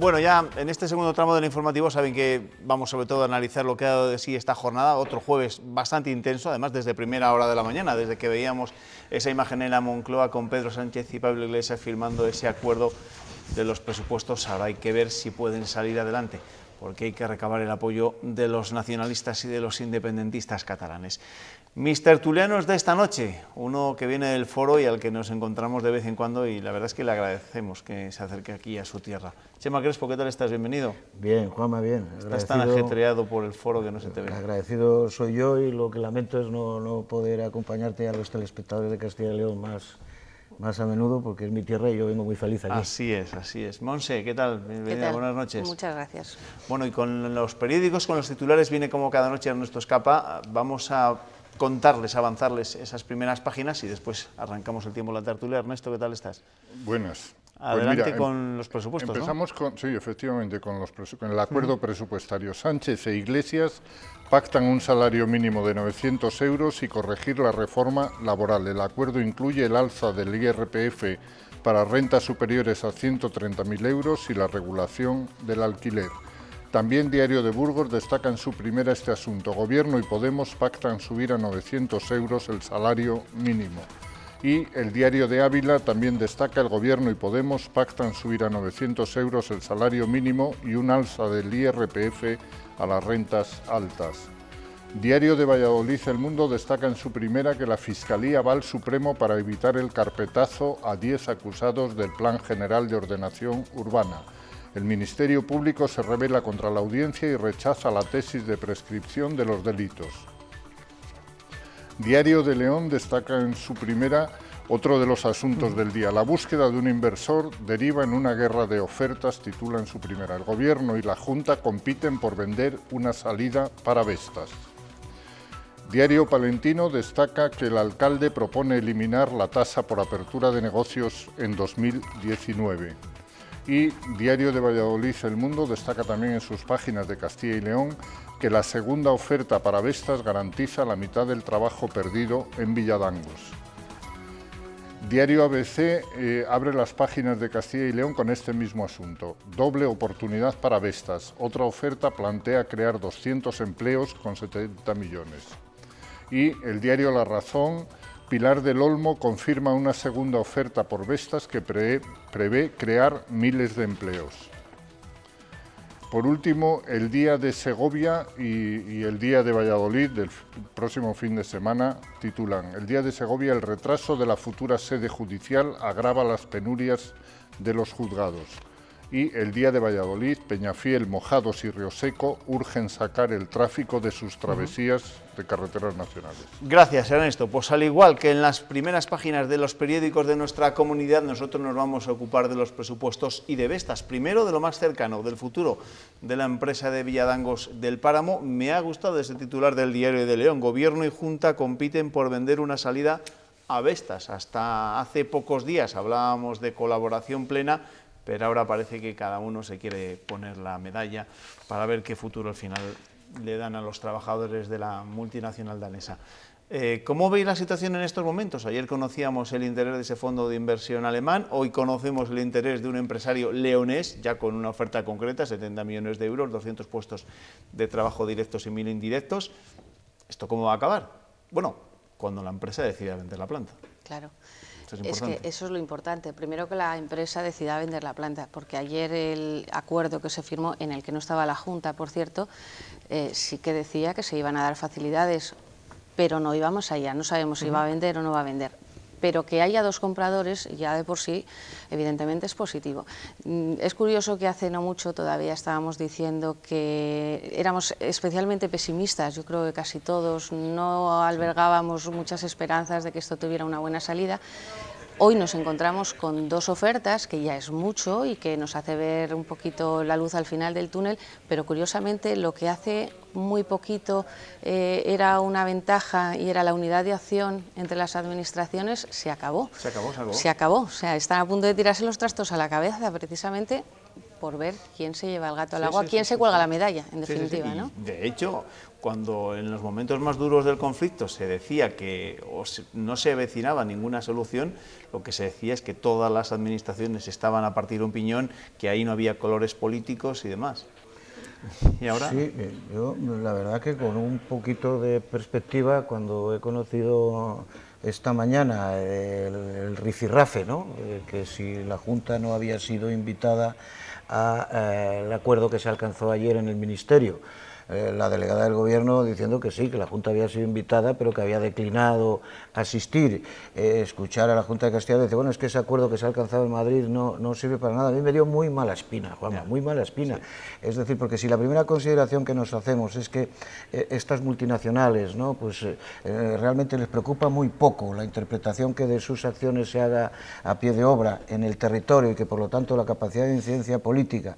Bueno, ya en este segundo tramo del informativo saben que vamos sobre todo a analizar lo que ha dado de sí esta jornada, otro jueves bastante intenso, además desde primera hora de la mañana, desde que veíamos esa imagen en la Moncloa con Pedro Sánchez y Pablo Iglesias firmando ese acuerdo de los presupuestos. Ahora hay que ver si pueden salir adelante, porque hay que recabar el apoyo de los nacionalistas y de los independentistas catalanes. Mis tertulianos de esta noche, uno que viene del foro y al que nos encontramos de vez en cuando, y la verdad es que le agradecemos que se acerque aquí a su tierra. Chema Crespo, ¿qué tal estás? Bienvenido. Bien, Juanma, bien. Estás tan ajetreado por el foro que no se te ve. Agradecido soy yo, y lo que lamento es no poder acompañarte a los telespectadores de Castilla y León más a menudo, porque es mi tierra y yo vengo muy feliz aquí. Así es, así es. Monse, ¿qué tal? Bienvenida, ¿qué tal? Buenas noches. Muchas gracias. Bueno, y con los periódicos, con los titulares, viene como cada noche Ernesto Escapa. Vamos a contarles, avanzarles esas primeras páginas y después arrancamos el tiempo de la tertulia. Ernesto, ¿qué tal estás? Buenas. Adelante, pues mira, con los presupuestos, empezamos, ¿no? con efectivamente, con el acuerdo presupuestario. Sánchez e Iglesias pactan un salario mínimo de 900 euros y corregir la reforma laboral. El acuerdo incluye el alza del IRPF para rentas superiores a 130.000 euros y la regulación del alquiler. También Diario de Burgos destaca en su primera este asunto. Gobierno y Podemos pactan subir a 900 euros el salario mínimo. Y el Diario de Ávila también destaca: el Gobierno y Podemos pactan subir a 900 euros el salario mínimo y un alza del IRPF a las rentas altas. Diario de Valladolid, El Mundo, destaca en su primera que la Fiscalía va al Supremo para evitar el carpetazo a 10 acusados del Plan General de Ordenación Urbana. El Ministerio Público se rebela contra la Audiencia y rechaza la tesis de prescripción de los delitos. Diario de León destaca en su primera otro de los asuntos del día. La búsqueda de un inversor deriva en una guerra de ofertas, titula en su primera. El Gobierno y la Junta compiten por vender una salida para Vestas. Diario Palentino destaca que el alcalde propone eliminar la tasa por apertura de negocios en 2019. Y Diario de Valladolid, El Mundo, destaca también en sus páginas de Castilla y León que la segunda oferta para Vestas garantiza la mitad del trabajo perdido en Villadangos. Diario ABC abre las páginas de Castilla y León con este mismo asunto. Doble oportunidad para Vestas. Otra oferta plantea crear 200 empleos con 70 millones. Y el diario La Razón: Pilar del Olmo confirma una segunda oferta por Vestas que prevé crear miles de empleos. Por último, el Día de Segovia y el Día de Valladolid del próximo fin de semana titulan: el Día de Segovia, el retraso de la futura sede judicial agrava las penurias de los juzgados. Y el Día de Valladolid, Peñafiel, Mojados y Río Seco urgen sacar el tráfico de sus travesías de carreteras nacionales. Gracias, Ernesto. Pues al igual que en las primeras páginas de los periódicos de nuestra comunidad, nosotros nos vamos a ocupar de los presupuestos y de Vestas. Primero, de lo más cercano, del futuro de la empresa de Villadangos del Páramo. Me ha gustado ese titular del Diario de León: Gobierno y Junta compiten por vender una salida a Vestas. Hasta hace pocos días hablábamos de colaboración plena, pero ahora parece que cada uno se quiere poner la medalla para ver qué futuro al final le dan a los trabajadores de la multinacional danesa. ¿Cómo veis la situación en estos momentos? Ayer conocíamos el interés de ese fondo de inversión alemán, hoy conocemos el interés de un empresario leonés, ya con una oferta concreta, 70 millones de euros, 200 puestos de trabajo directos y 1000 indirectos. ¿Esto cómo va a acabar? Bueno, cuando la empresa decida vender la planta. Claro. Es que eso es lo importante. Primero, que la empresa decida vender la planta, porque ayer el acuerdo que se firmó, en el que no estaba la Junta, por cierto, sí que decía que se iban a dar facilidades, pero no íbamos allá, no sabemos si va a vender o no va a vender. Pero que haya dos compradores ya de por sí, evidentemente es positivo. Es curioso que hace no mucho todavía estábamos diciendo que éramos especialmente pesimistas, yo creo que casi todos, no albergábamos muchas esperanzas de que esto tuviera una buena salida. Hoy nos encontramos con dos ofertas, que ya es mucho y que nos hace ver un poquito la luz al final del túnel, pero curiosamente lo que hace muy poquito era una ventaja y era la unidad de acción entre las administraciones, se acabó. Se acabó. Se acabó, o sea, están a punto de tirarse los trastos a la cabeza precisamente por ver quién se lleva el gato al agua, quién se cuelga la medalla, en definitiva, ¿no? De hecho, cuando en los momentos más duros del conflicto se decía que no se avecinaba ninguna solución, lo que se decía es que todas las administraciones estaban a partir un piñón, que ahí no había colores políticos y demás. ¿Y ahora? Sí, yo la verdad que con un poquito de perspectiva, cuando he conocido esta mañana el rifirrafe, ¿no? Que si la Junta no había sido invitada al acuerdo que se alcanzó ayer en el Ministerio, la delegada del Gobierno diciendo que sí, que la Junta había sido invitada, pero que había declinado asistir. Escuchar a la Junta de Castilla y León decir, bueno, es que ese acuerdo que se ha alcanzado en Madrid no sirve para nada. A mí me dio muy mala espina, Juanma, muy mala espina. Sí. Es decir, porque si la primera consideración que nos hacemos es que estas multinacionales, ¿no? Pues realmente les preocupa muy poco la interpretación que de sus acciones se haga a pie de obra en el territorio y que por lo tanto la capacidad de incidencia política,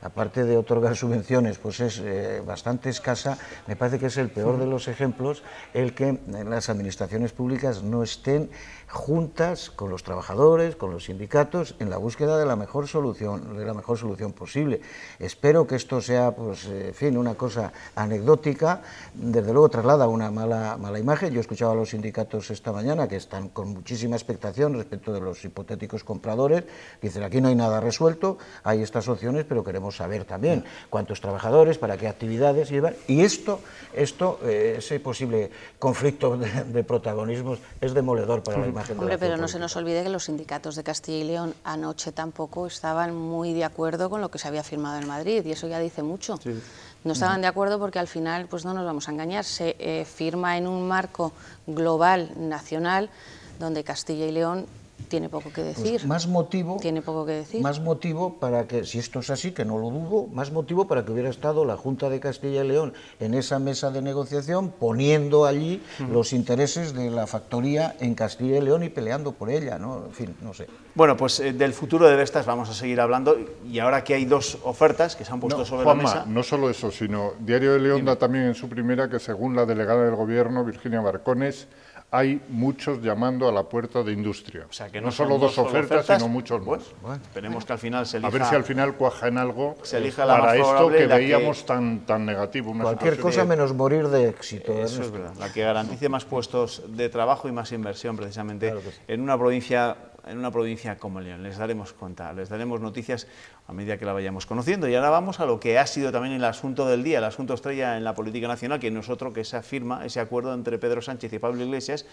aparte de otorgar subvenciones, pues es bastante escasa, me parece que es el peor de los ejemplos el que las administraciones públicas no estén juntas con los trabajadores, con los sindicatos, en la búsqueda de la mejor solución posible. Espero que esto sea, pues, en fin, una cosa anecdótica, desde luego traslada una mala imagen. Yo he escuchado a los sindicatos esta mañana que están con muchísima expectación respecto de los hipotéticos compradores, que dicen aquí no hay nada resuelto, hay estas opciones, pero queremos saber también cuántos trabajadores, para qué actividades llevan, y ese posible conflicto de protagonismos es demoledor para la imagen. Hombre, pero no se nos olvide que los sindicatos de Castilla y León anoche tampoco estaban muy de acuerdo con lo que se había firmado en Madrid, y eso ya dice mucho. Sí. No estaban de acuerdo porque al final, pues no nos vamos a engañar, se firma en un marco global, nacional, donde Castilla y León tiene poco que decir. Pues más motivo, tiene poco que decir. Más motivo para que, si esto es así, que no lo dudo, más motivo para que hubiera estado la Junta de Castilla y León en esa mesa de negociación, poniendo allí los intereses de la factoría en Castilla y León y peleando por ella, ¿no? En fin, no sé. Bueno, pues del futuro de Vestas vamos a seguir hablando, y ahora que hay dos ofertas que se han puesto sobre Juanma, la mesa... No solo eso, sino Diario de León da también en su primera que, según la delegada del Gobierno, Virginia Barcones, hay muchos llamando a la puerta de industria. O sea, que no solo dos ofertas, sino muchos más. Bueno, esperemos que al final se elija... A ver si al final cuaja en algo para esto que veíamos tan negativo. Cualquier cosa menos morir de éxito. Eso es verdad, la que garantice más puestos de trabajo y más inversión, precisamente, claro que sí, en una provincia como León. Les daremos cuenta, les daremos noticias a medida que la vayamos conociendo. Y ahora vamos a lo que ha sido también el asunto del día, el asunto estrella en la política nacional, que no es otro que esa firma, ese acuerdo entre Pedro Sánchez y Pablo Iglesias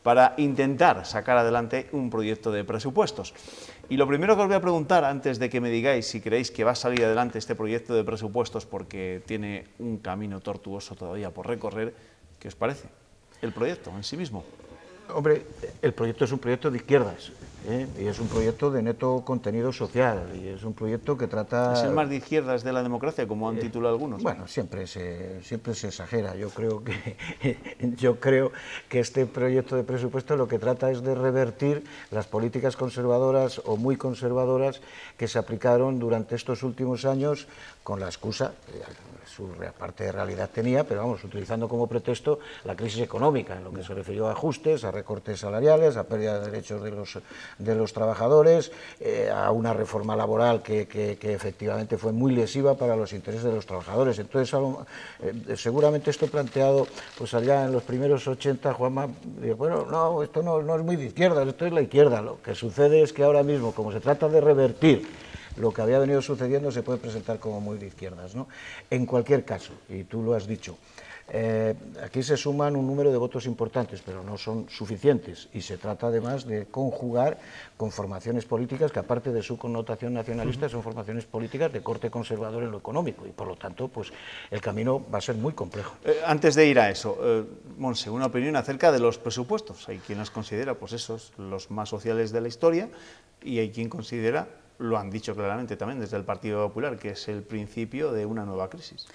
para intentar sacar adelante un proyecto de presupuestos. Y lo primero que os voy a preguntar, antes de que me digáis si creéis que va a salir adelante este proyecto de presupuestos, porque tiene un camino tortuoso todavía por recorrer, ¿qué os parece el proyecto en sí mismo? Hombre, el proyecto es un proyecto de izquierdas, y es un proyecto de neto contenido social, y es un proyecto que trata... ¿Es el más de izquierdas de la democracia, como han titulado algunos? Bueno, siempre se exagera. Yo creo que este proyecto de presupuesto lo que trata es de revertir las políticas conservadoras o muy conservadoras que se aplicaron durante estos últimos años, con la excusa, su parte de realidad tenía, pero vamos, utilizando como pretexto la crisis económica, en lo que se refirió a ajustes, a recortes salariales, a pérdida de derechos de los trabajadores, a una reforma laboral que efectivamente fue muy lesiva para los intereses de los trabajadores. Entonces, seguramente esto planteado pues allá en los primeros 80, Juanma, bueno, no, esto no es muy de izquierda, esto es la izquierda. Lo que sucede es que ahora mismo, como se trata de revertir lo que había venido sucediendo, se puede presentar como muy de izquierdas, ¿no? En cualquier caso, y tú lo has dicho, aquí se suman un número de votos importantes, pero no son suficientes, y se trata además de conjugar con formaciones políticas que, aparte de su connotación nacionalista, son formaciones políticas de corte conservador en lo económico, y por lo tanto pues el camino va a ser muy complejo. Antes de ir a eso, Monse, una opinión acerca de los presupuestos. Hay quien los considera pues esos, los más sociales de la historia, y hay quien considera, lo han dicho claramente también desde el Partido Popular, que es el principio de una nueva crisis.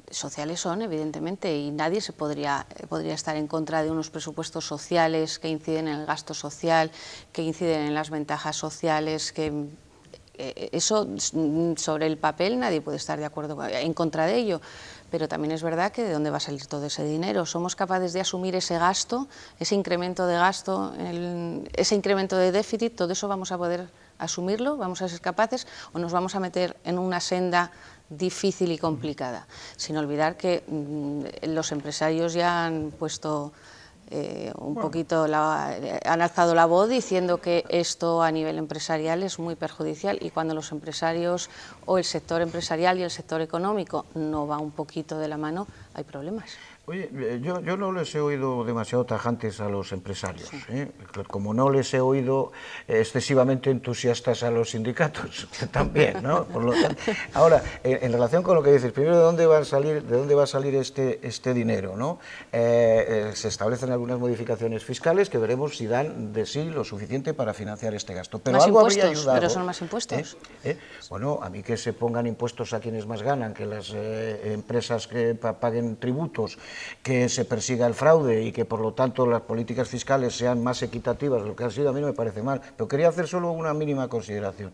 Sociales son, evidentemente, y nadie podría estar en contra de unos presupuestos sociales que inciden en el gasto social, que inciden en las ventajas sociales, eso sobre el papel nadie puede estar de acuerdo en contra de ello. Pero también es verdad que ¿de dónde va a salir todo ese dinero? ¿Somos capaces de asumir ese gasto, ese incremento de gasto, ese incremento de déficit? Todo eso vamos a poder asumirlo, vamos a ser capaces, o nos vamos a meter en una senda difícil y complicada, sin olvidar que los empresarios ya han puesto poquito, han alzado la voz diciendo que esto a nivel empresarial es muy perjudicial, y cuando los empresarios o el sector empresarial y el sector económico no va un poquito de la mano, hay problemas. Oye, yo no les he oído demasiado tajantes a los empresarios, como no les he oído excesivamente entusiastas a los sindicatos, también, ¿no? Por lo tanto, ahora, en relación con lo que dices, primero, ¿de dónde va a salir este dinero, ¿no? Se establecen algunas modificaciones fiscales que veremos si dan de sí lo suficiente para financiar este gasto. Pero más algo impuestos, habría ayudado. pero son más impuestos. Bueno, a mí que se pongan impuestos a quienes más ganan, que las empresas que paguen tributos, que se persiga el fraude y que por lo tanto las políticas fiscales sean más equitativas de lo que han sido, a mí no me parece mal, pero quería hacer solo una mínima consideración.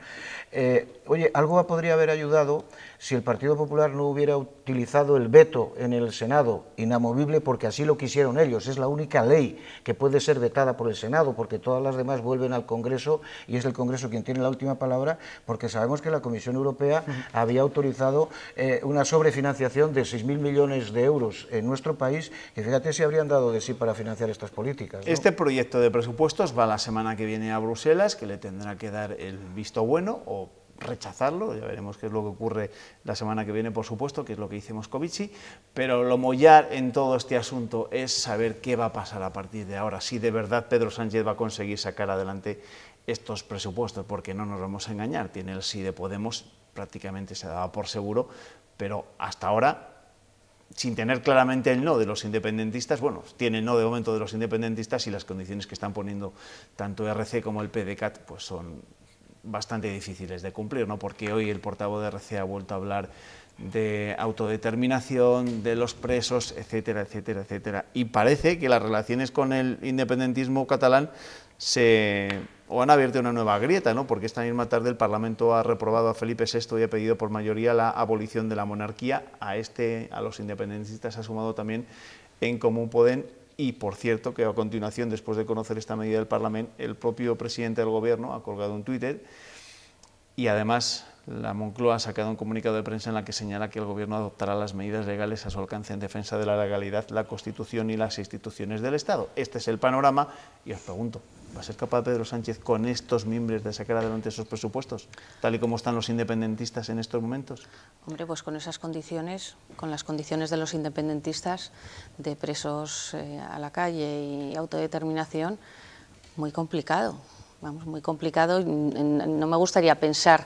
Oye, algo podría haber ayudado si el Partido Popular no hubiera utilizado el veto en el Senado, inamovible, porque así lo quisieron ellos. Es la única ley que puede ser vetada por el Senado, porque todas las demás vuelven al Congreso, y es el Congreso quien tiene la última palabra, porque sabemos que la Comisión Europea había autorizado una sobrefinanciación de 6.000 millones de euros en nuestro país, y fíjate si habrían dado de sí para financiar estas políticas, ¿no? Este proyecto de presupuestos va la semana que viene a Bruselas, que le tendrá que dar el visto bueno o rechazarlo, ya veremos qué es lo que ocurre la semana que viene, por supuesto, que es lo que dice Moscovici, pero lo mollar en todo este asunto es saber qué va a pasar a partir de ahora, si de verdad Pedro Sánchez va a conseguir sacar adelante estos presupuestos, porque no nos vamos a engañar, tiene el sí de Podemos, prácticamente se daba por seguro, pero hasta ahora, sin tener claramente el no de los independentistas, bueno, tiene el no de momento de los independentistas, y las condiciones que están poniendo tanto RC como el PDeCAT pues son bastante difíciles de cumplir, ¿no? Porque hoy el portavoz de RC ha vuelto a hablar de autodeterminación, de los presos, etcétera, etcétera, etcétera, y parece que las relaciones con el independentismo catalán han abierto una nueva grieta, ¿no? Porque esta misma tarde el Parlamento ha reprobado a Felipe VI y ha pedido por mayoría la abolición de la monarquía. A los independentistas ha sumado también En Comú Podem, y por cierto que a continuación, después de conocer esta medida del Parlamento, el propio presidente del Gobierno ha colgado un Twitter, y además la Moncloa ha sacado un comunicado de prensa en la que señala que el Gobierno adoptará las medidas legales a su alcance en defensa de la legalidad, la Constitución y las instituciones del Estado. Este es el panorama, y os pregunto, ¿va a ser capaz Pedro Sánchez con estos mimbres de sacar adelante esos presupuestos, tal y como están los independentistas en estos momentos? Hombre, pues con esas condiciones, con las condiciones de los independentistas, de presos a la calle y autodeterminación, muy complicado, vamos, muy complicado. No me gustaría pensar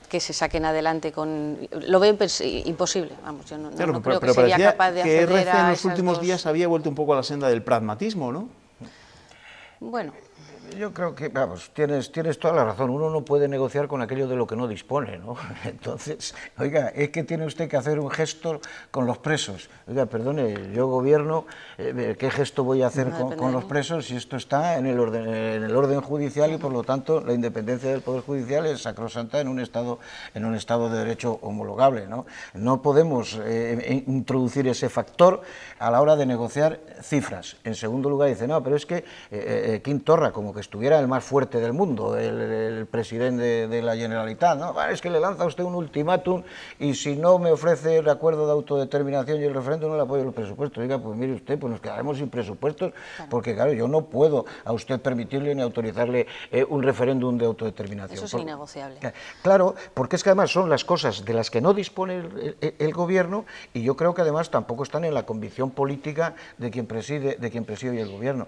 que se saquen adelante con... Lo veo imposible, vamos, yo no creo que sería capaz de acceder a esas dos... que RC en los últimos días había vuelto un poco a la senda del pragmatismo, ¿no? Bueno... Yo creo que, vamos, tienes toda la razón, uno no puede negociar con aquello de lo que no dispone, ¿no? Entonces, oiga, es que tiene usted que hacer un gesto con los presos. Oiga, perdone, yo gobierno, ¿qué gesto voy a hacer con los presos si esto está en el orden judicial, y por lo tanto la independencia del Poder Judicial es sacrosanta en un Estado de Derecho homologable, ¿no? No podemos introducir ese factor a la hora de negociar cifras. En segundo lugar, dice, no, pero es que Quim Torra, como que estuviera el más fuerte del mundo, el presidente de la Generalitat, ¿no? Es que le lanza a usted un ultimátum, y si no me ofrece el acuerdo de autodeterminación y el referéndum, no le apoyo los presupuestos. Diga, pues mire usted, pues nos quedaremos sin presupuestos, porque claro, yo no puedo a usted permitirle ni autorizarle un referéndum de autodeterminación. Eso es innegociable. Claro, porque es que además son las cosas de las que no dispone el gobierno, y yo creo que además tampoco están en la convicción política de quien preside hoy el gobierno.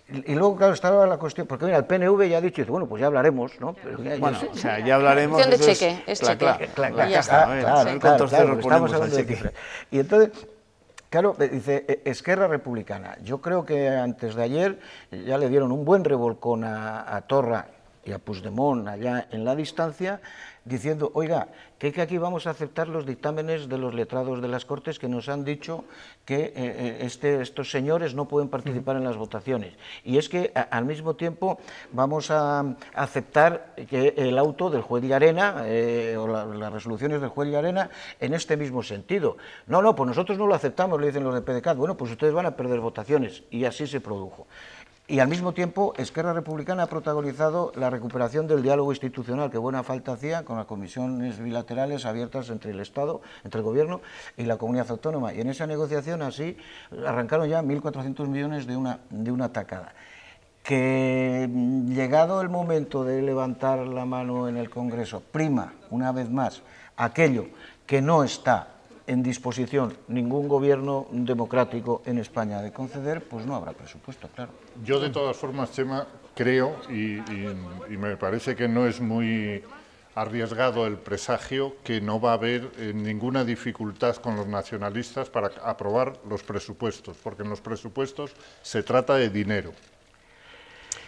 Y luego, claro, estaba la cuestión, porque mira, el PNV ya ha dicho, bueno, pues ya hablaremos, ¿no? Pero bueno, o sea, ya hablaremos... Cuestión de cheque, es cheque. Claro, estamos hablando de cifras. Y entonces... Claro, dice Esquerra Republicana. Yo creo que antes de ayer ya le dieron un buen revolcón a Torra y a Puigdemont allá en la distancia, diciendo, oiga, que aquí vamos a aceptar los dictámenes de los letrados de las Cortes que nos han dicho que estos señores no pueden participar en las votaciones. Y es que al mismo tiempo vamos a aceptar que el auto del juez Llarena, o las resoluciones del juez Llarena, en este mismo sentido. No, pues nosotros no lo aceptamos, le dicen los de PDeCAT. Bueno, pues ustedes van a perder votaciones, y así se produjo. Y al mismo tiempo, Esquerra Republicana ha protagonizado la recuperación del diálogo institucional, que buena falta hacía, con las comisiones bilaterales abiertas entre el Estado, entre el Gobierno y la comunidad autónoma. Y en esa negociación así arrancaron ya 1.400 millones de una tacada. Que llegado el momento de levantar la mano en el Congreso, prima, una vez más, aquello que no está en disposición ningún gobierno democrático en España de conceder, pues no habrá presupuesto, claro. Yo, de todas formas, Chema, creo, y me parece que no es muy arriesgado el presagio, que no va a haber ninguna dificultad con los nacionalistas para aprobar los presupuestos, porque en los presupuestos se trata de dinero.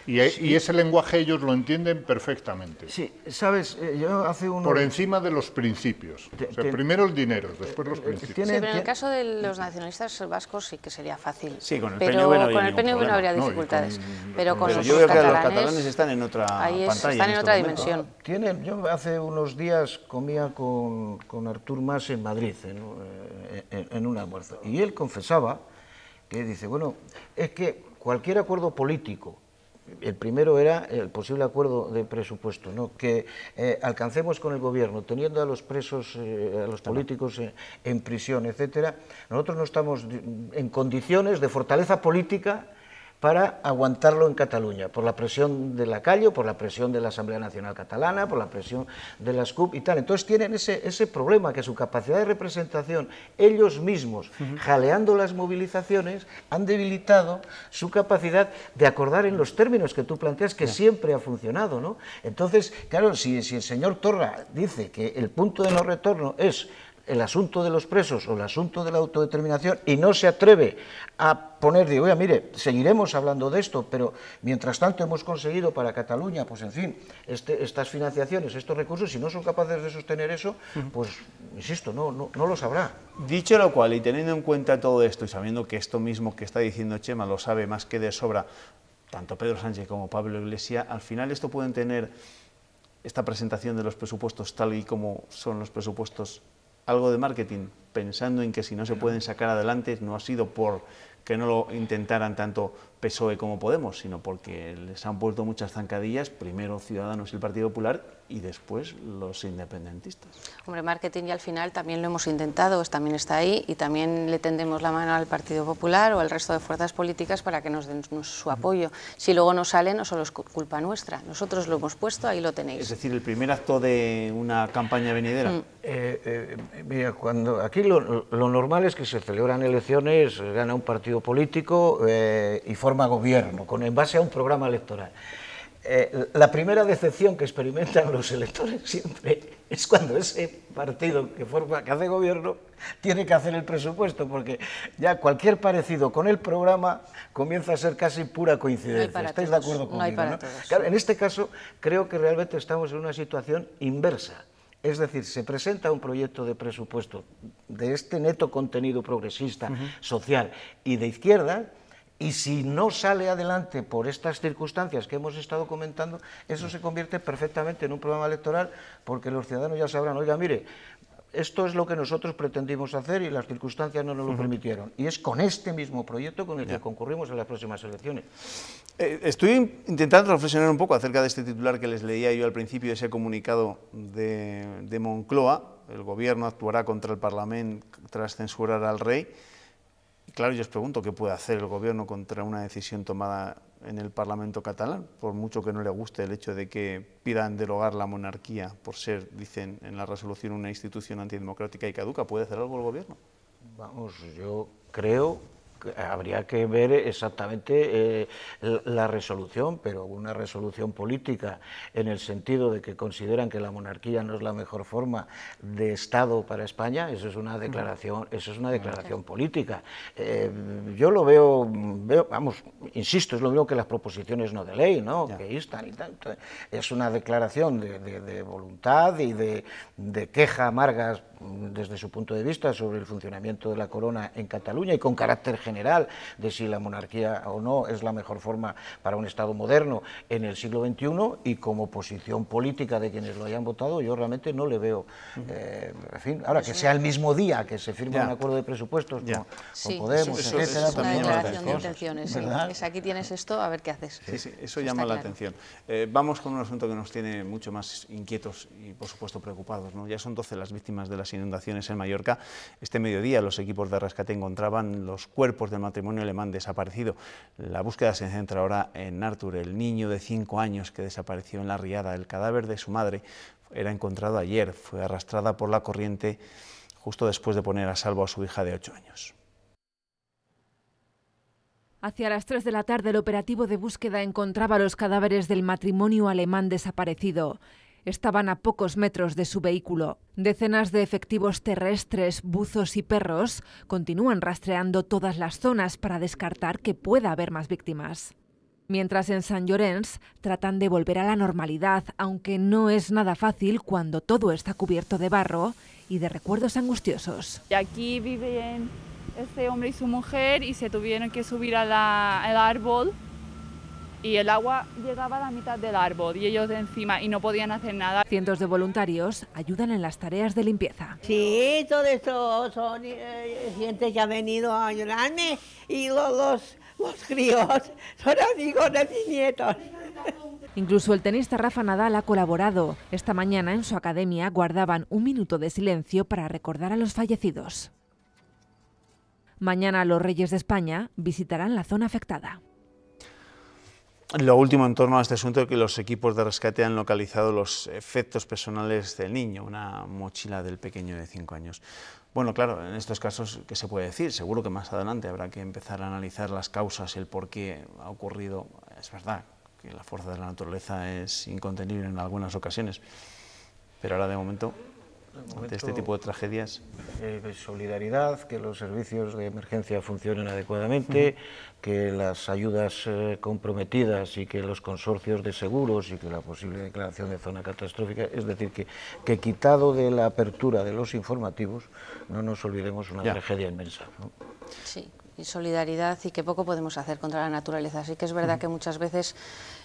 Y ese lenguaje ellos lo entienden perfectamente. Sí, sabes, yo hace unos... Por encima de los principios. O sea, primero el dinero, después los principios. Sí, pero en el caso de los nacionalistas vascos sí que sería fácil. Sí, con el pero PNV no habría con el PNV no habría problema. dificultades. Pero con los yo veo que catalanes, los catalanes están en otra pantalla. Están en otra dimensión. Yo hace unos días comía con Artur Mas en Madrid, en un almuerzo, y él confesaba que dice, bueno, es que cualquier acuerdo político, el primero era el posible acuerdo de presupuesto, ¿no?, que alcancemos con el gobierno, teniendo a los presos, a los políticos en prisión, etcétera, nosotros no estamos en condiciones de fortaleza política para aguantarlo en Cataluña, por la presión de la calle, por la presión de la Asamblea Nacional Catalana, por la presión de las CUP y tal. Entonces tienen ese problema, que su capacidad de representación, ellos mismos, jaleando las movilizaciones, han debilitado su capacidad de acordar en los términos que tú planteas, que siempre ha funcionado, ¿no? Entonces, claro, si el señor Torra dice que el punto de no retorno es el asunto de los presos o el asunto de la autodeterminación y no se atreve a poner, digo, oiga, mire, seguiremos hablando de esto, pero mientras tanto hemos conseguido para Cataluña, pues en fin, estas financiaciones, estos recursos, si no son capaces de sostener eso, pues, insisto, no lo sabrá. Dicho lo cual, y teniendo en cuenta todo esto y sabiendo que esto mismo que está diciendo Chema lo sabe más que de sobra tanto Pedro Sánchez como Pablo Iglesias, al final esto pueden tener, esta presentación de los presupuestos tal y como son los presupuestos, algo de marketing, pensando en que si no se pueden sacar adelante no ha sido por que no lo intentaran tanto PSOE como Podemos, sino porque les han puesto muchas zancadillas, primero Ciudadanos y el Partido Popular y después los independentistas. Hombre, marketing, y al final también lo hemos intentado, también está ahí, y también le tendemos la mano al Partido Popular o al resto de fuerzas políticas para que nos den su apoyo. Si luego no sale, no solo es culpa nuestra, nosotros lo hemos puesto, ahí lo tenéis. Es decir, el primer acto de una campaña venidera. Mira, cuando aquí lo normal es que se celebran elecciones, gana un partido político y forma gobierno, en base a un programa electoral. La primera decepción que experimentan los electores siempre es cuando ese partido que hace gobierno tiene que hacer el presupuesto, porque ya cualquier parecido con el programa comienza a ser casi pura coincidencia. ¿Estáis de acuerdo conmigo? No hay para ¿no? todos. Claro, en este caso creo que realmente estamos en una situación inversa. Es decir, se presenta un proyecto de presupuesto de este neto contenido progresista, social y de izquierda, y si no sale adelante por estas circunstancias que hemos estado comentando, eso se convierte perfectamente en un programa electoral, porque los ciudadanos ya sabrán, oiga, mire, esto es lo que nosotros pretendimos hacer y las circunstancias no nos lo permitieron. Y es con este mismo proyecto con el que concurrimos en las próximas elecciones. Estoy intentando reflexionar un poco acerca de este titular que les leía yo al principio, de ese comunicado de Moncloa. El Gobierno actuará contra el Parlamento tras censurar al rey. Y claro, yo os pregunto, ¿qué puede hacer el Gobierno contra una decisión tomada en el Parlamento catalán? Por mucho que no le guste el hecho de que pidan derogar la monarquía por ser, dicen en la resolución, una institución antidemocrática y caduca, ¿puede hacer algo el Gobierno? Vamos, yo creo que habría que ver exactamente la resolución, pero una resolución política en el sentido de que consideran que la monarquía no es la mejor forma de Estado para España, eso es una declaración, política. Yo lo veo, vamos, insisto, es lo mismo que las proposiciones no de ley, ¿no? Que instan y tal. Es una declaración de voluntad y de queja amarga desde su punto de vista sobre el funcionamiento de la corona en Cataluña y con carácter general general de si la monarquía o no es la mejor forma para un Estado moderno en el siglo XXI, y como posición política de quienes lo hayan votado, yo realmente no le veo, en fin, ahora que sea el mismo día que se firma un acuerdo de presupuestos con Podemos, eso, etcétera, es una también declaración de intenciones, sí. Es aquí tienes esto, a ver qué haces. Sí, eso llama la atención. Vamos con un asunto que nos tiene mucho más inquietos y, por supuesto, preocupados, ¿no? Ya son 12 las víctimas de las inundaciones en Mallorca. Este mediodía los equipos de rescate encontraban los cuerpos del matrimonio alemán desaparecido. La búsqueda se centra ahora en Artur, el niño de 5 años que desapareció en la riada. El cadáver de su madre era encontrado ayer, fue arrastrada por la corriente justo después de poner a salvo a su hija de 8 años. Hacia las 3 de la tarde, el operativo de búsqueda encontraba los cadáveres del matrimonio alemán desaparecido. Estaban a pocos metros de su vehículo. Decenas de efectivos terrestres, buzos y perros continúan rastreando todas las zonas para descartar que pueda haber más víctimas. Mientras en Sant Llorenç tratan de volver a la normalidad, aunque no es nada fácil cuando todo está cubierto de barro y de recuerdos angustiosos. Y aquí viven este hombre y su mujer y se tuvieron que subir al árbol y el agua llegaba a la mitad del árbol y ellos encima y no podían hacer nada. Cientos de voluntarios ayudan en las tareas de limpieza. Sí, todo esto son gente que ha venido a ayudarme y los críos son amigos de mis nietos. Incluso el tenista Rafa Nadal ha colaborado. Esta mañana en su academia guardaban un minuto de silencio para recordar a los fallecidos. Mañana los Reyes de España visitarán la zona afectada. Lo último en torno a este asunto es que los equipos de rescate han localizado los efectos personales del niño, una mochila del pequeño de 5 años. Bueno, claro, en estos casos, ¿qué se puede decir? Seguro que más adelante habrá que empezar a analizar las causas, el por qué ha ocurrido. Es verdad que la fuerza de la naturaleza es incontenible en algunas ocasiones, pero ahora de momento, ante este tipo de tragedias... solidaridad, que los servicios de emergencia funcionen adecuadamente, que las ayudas comprometidas y que los consorcios de seguros y que la posible declaración de zona catastrófica, es decir, que quitado de la apertura de los informativos, no nos olvidemos una tragedia inmensa, ¿no? Sí, y solidaridad, y que poco podemos hacer contra la naturaleza. Así que es verdad que muchas veces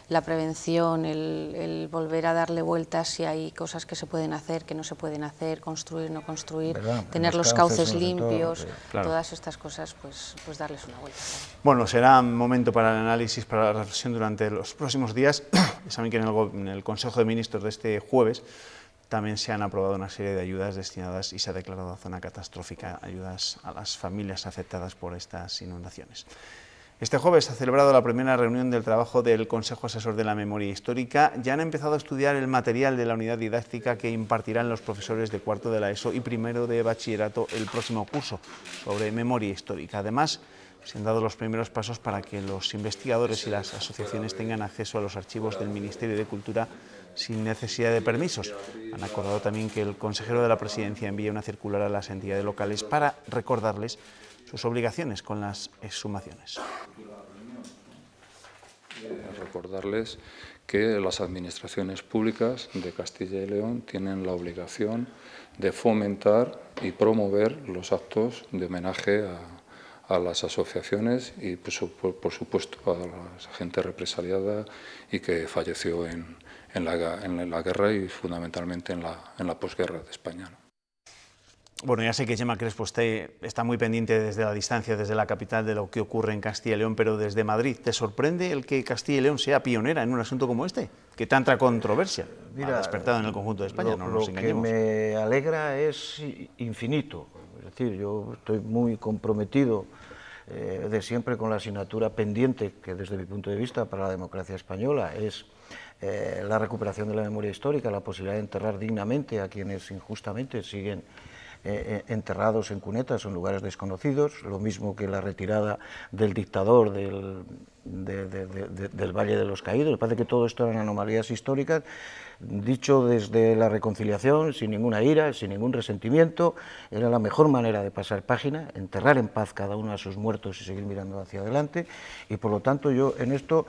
la prevención, el volver a darle vueltas si hay cosas que se pueden hacer, que no se pueden hacer, construir, no construir, tener los cauces limpios, todas estas cosas, pues darles una vuelta. Bueno, será momento para el análisis, para la reflexión durante los próximos días. Saben que en el Consejo de Ministros de este jueves también se han aprobado una serie de ayudas destinadas y se ha declarado zona catastrófica, ayudas a las familias afectadas por estas inundaciones. Este jueves se ha celebrado la primera reunión del trabajo del Consejo Asesor de la Memoria Histórica. Ya han empezado a estudiar el material de la unidad didáctica que impartirán los profesores de cuarto de la ESO y primero de bachillerato el próximo curso sobre memoria histórica. Además, se han dado los primeros pasos para que los investigadores y las asociaciones tengan acceso a los archivos del Ministerio de Cultura sin necesidad de permisos. Han acordado también que el consejero de la Presidencia envíe una circular a las entidades locales para recordarles sus obligaciones con las exhumaciones. Recordarles que las administraciones públicas de Castilla y León tienen la obligación de fomentar y promover los actos de homenaje a las asociaciones y, por supuesto, a la gente represaliada y que falleció en la guerra y fundamentalmente en la posguerra de España, ¿no? Bueno, ya sé que Gemma Crespo está muy pendiente desde la distancia, desde la capital, de lo que ocurre en Castilla y León, pero desde Madrid, ¿te sorprende el que Castilla y León sea pionera en un asunto como este? Que tanta controversia ha despertado en el conjunto de España, no nos engañemos. Lo que me alegra es infinito, es decir, yo estoy muy comprometido de siempre con la asignatura pendiente, que desde mi punto de vista para la democracia española es la recuperación de la memoria histórica, la posibilidad de enterrar dignamente a quienes injustamente siguen enterrados en cunetas o en lugares desconocidos, lo mismo que la retirada del dictador del Valle de los Caídos. Me parece que todo esto eran anomalías históricas, dicho desde la reconciliación, sin ninguna ira, sin ningún resentimiento. Era la mejor manera de pasar página, enterrar en paz cada uno a sus muertos y seguir mirando hacia adelante, y por lo tanto yo en esto,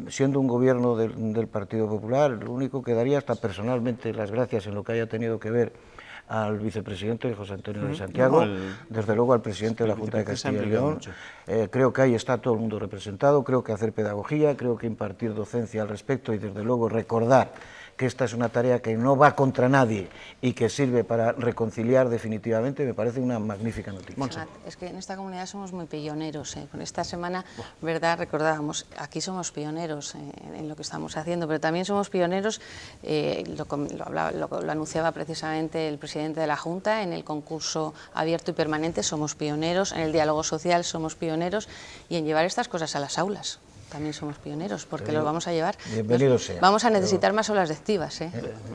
siendo un gobierno del Partido Popular, lo único que daría hasta personalmente las gracias en lo que haya tenido que ver al vicepresidente José Antonio de Santiago, desde luego al presidente de la Junta de Castilla y León. Creo que ahí está todo el mundo representado, creo que hacer pedagogía, creo que impartir docencia al respecto y desde luego recordar que esta es una tarea que no va contra nadie y que sirve para reconciliar definitivamente, me parece una magnífica noticia. Es que en esta comunidad somos muy pioneros, Con esta semana, verdad, recordábamos, aquí somos pioneros en lo que estamos haciendo, pero también somos pioneros, lo anunciaba precisamente el presidente de la Junta, en el concurso abierto y permanente somos pioneros, en el diálogo social somos pioneros y en llevar estas cosas a las aulas. También somos pioneros, porque los vamos a llevar. Bienvenidos sean. Vamos a necesitar más aulas lectivas,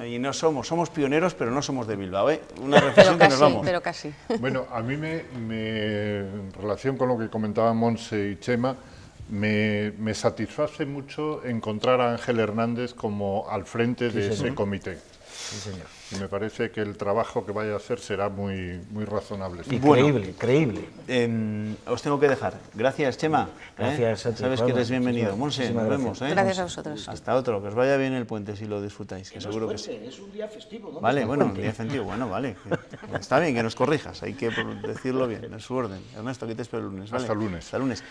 Y no somos pioneros, pero no somos de Bilbao, Una reflexión que nos vamos. Pero casi. Bueno, a mí en relación con lo que comentaban Montse y Chema, me satisface mucho encontrar a Ángel Hernández como al frente de ese comité. Sí, señor. Y me parece que el trabajo que vaya a hacer será muy razonable. Y creíble. Os tengo que dejar. Gracias, Chema. Gracias a ti, Sabes que eres bienvenido. Monse, nos vemos. Gracias a vosotros. Hasta otro. Que os vaya bien el puente si lo disfrutáis, que seguro que sí. Es un día festivo, ¿no? Vale, bueno, un día festivo. Bueno, vale. Está bien que nos corrijas, hay que decirlo bien, en su orden. Ernesto, aquí te espero el lunes. ¿vale? Hasta lunes. Hasta lunes.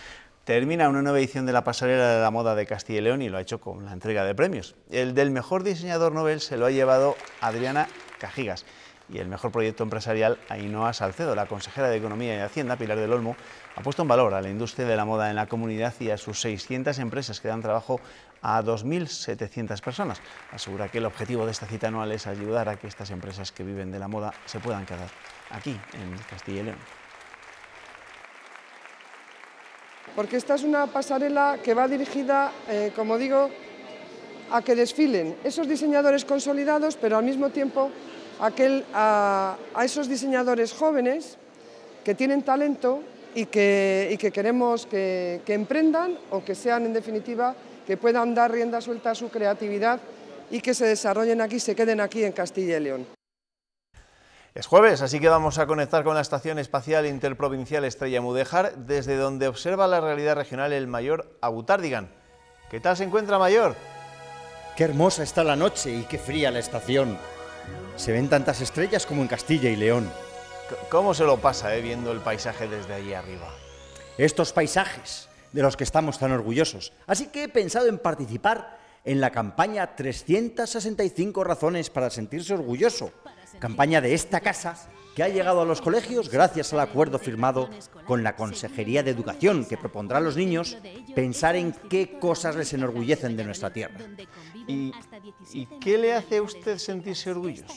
Termina una nueva edición de la Pasarela de la Moda de Castilla y León y lo ha hecho con la entrega de premios. El del mejor diseñador Nobel se lo ha llevado Adriana Cajigas y el mejor proyecto empresarial Ainhoa Salcedo. La consejera de Economía y Hacienda, Pilar del Olmo, ha puesto en valor a la industria de la moda en la comunidad y a sus 600 empresas que dan trabajo a 2.700 personas. Asegura que el objetivo de esta cita anual es ayudar a que estas empresas que viven de la moda se puedan quedar aquí, en Castilla y León. Porque esta es una pasarela que va dirigida, como digo, a que desfilen esos diseñadores consolidados, pero al mismo tiempo a esos diseñadores jóvenes que tienen talento y que queremos que emprendan o que sean, en definitiva, que puedan dar rienda suelta a su creatividad y que se desarrollen aquí, se queden aquí en Castilla y León. Es jueves, así que vamos a conectar con la Estación Espacial Interprovincial Estrella Mudéjar, desde donde observa la realidad regional el mayor Abutárdigan. ¿Qué tal se encuentra, mayor? Qué hermosa está la noche y qué fría la estación. Se ven tantas estrellas como en Castilla y León. ¿Cómo se lo pasa, viendo el paisaje desde allí arriba? Estos paisajes de los que estamos tan orgullosos. Así que he pensado en participar en la campaña 365 razones para sentirse orgulloso. Campaña de esta casa que ha llegado a los colegios gracias al acuerdo firmado con la Consejería de Educación, que propondrá a los niños pensar en qué cosas les enorgullecen de nuestra tierra. ¿Y qué le hace a usted sentirse orgulloso?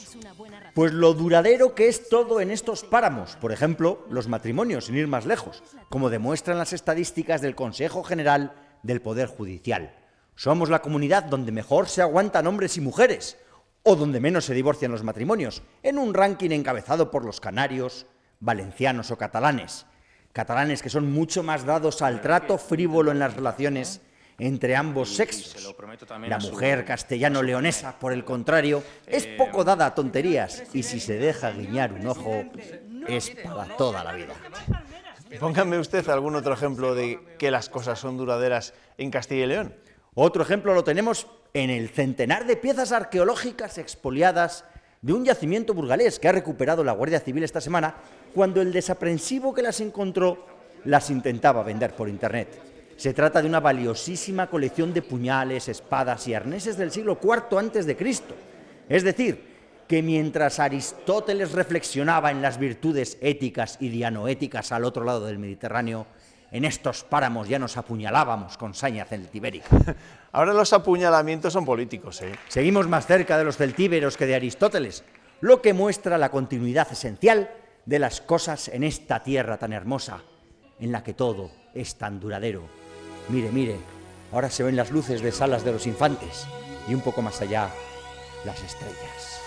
Pues lo duradero que es todo en estos páramos, por ejemplo, los matrimonios, sin ir más lejos, como demuestran las estadísticas del Consejo General del Poder Judicial. Somos la comunidad donde mejor se aguantan hombres y mujeres, o donde menos se divorcian los matrimonios, en un ranking encabezado por los canarios, valencianos o catalanes. Catalanes que son mucho más dados al trato frívolo en las relaciones entre ambos sexos. La mujer castellano-leonesa, por el contrario, es poco dada a tonterías y si se deja guiñar un ojo, es para toda la vida. Póngame usted algún otro ejemplo de que las cosas son duraderas en Castilla y León. Otro ejemplo lo tenemos en el centenar de piezas arqueológicas expoliadas de un yacimiento burgalés que ha recuperado la Guardia Civil esta semana, cuando el desaprensivo que las encontró las intentaba vender por internet. Se trata de una valiosísima colección de puñales, espadas y arneses del siglo IV a.C. Es decir, que mientras Aristóteles reflexionaba en las virtudes éticas y dianoéticas al otro lado del Mediterráneo, en estos páramos ya nos apuñalábamos con saña celtibérica. Ahora los apuñalamientos son políticos, Seguimos más cerca de los celtíberos que de Aristóteles, lo que muestra la continuidad esencial de las cosas en esta tierra tan hermosa, en la que todo es tan duradero. Mire, mire, ahora se ven las luces de Salas de los Infantes y un poco más allá, las estrellas.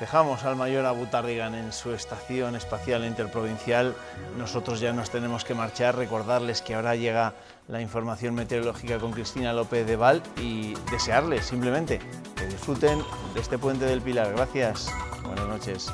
Dejamos al mayor Abutárdigan en su estación espacial interprovincial. Nosotros ya nos tenemos que marchar. Recordarles que ahora llega la información meteorológica con Cristina López de Val y desearles simplemente que disfruten de este puente del Pilar. Gracias. Buenas noches.